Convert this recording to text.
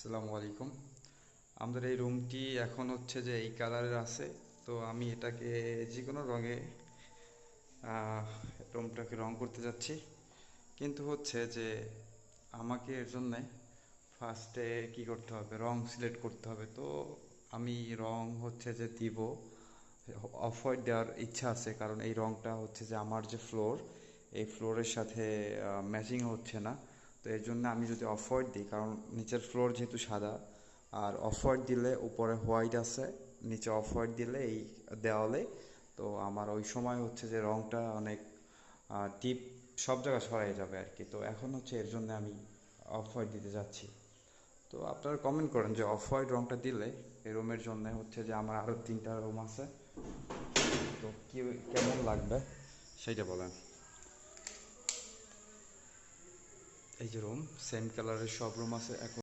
আসসালামু আলাইকুম। আমাদের এই রুমটি এখন হচ্ছে যে এই কালারের আছে। তো আমি এটাকে যে কোনো রঙে রুমটাকে রং করতে যাচ্ছি। কিন্তু হচ্ছে যে আমাকে এর জন্যে ফার্স্টে কি করতে হবে, রং সিলেক্ট করতে হবে। তো আমি রং হচ্ছে যে দিব অফ হোয়াইট দেওয়ার ইচ্ছা আছে, কারণ এই রংটা হচ্ছে যে আমার যে ফ্লোর, এই ফ্লোরের সাথে ম্যাচিং হচ্ছে না। তো এর জন্য আমি যদি অফ হোয়াইট দিই, কারণ নিচের ফ্লোর যেহেতু সাদা, আর অফ হোয়াইট দিলে উপরে হোয়াইট আছে, নিচে অফ হোয়াইট দিলে এই দেওয়ালে, তো আমার ওই সময় হচ্ছে যে রংটা অনেক টিপ সব জায়গায় ছড়াই যাবে আর কি। তো এখন হচ্ছে এর জন্য আমি অফ হোয়াইট দিতে যাচ্ছি। তো আপনারা কমেন্ট করেন যে অফ হোয়াইট রংটা দিলে এই রুমের জন্য হচ্ছে যে আমার আরও 3টা রুম আছে, তো কি কেমন লাগবে সেইটা বলেন। এই যে রুম সেম কালারের সব রুম আছে এখন।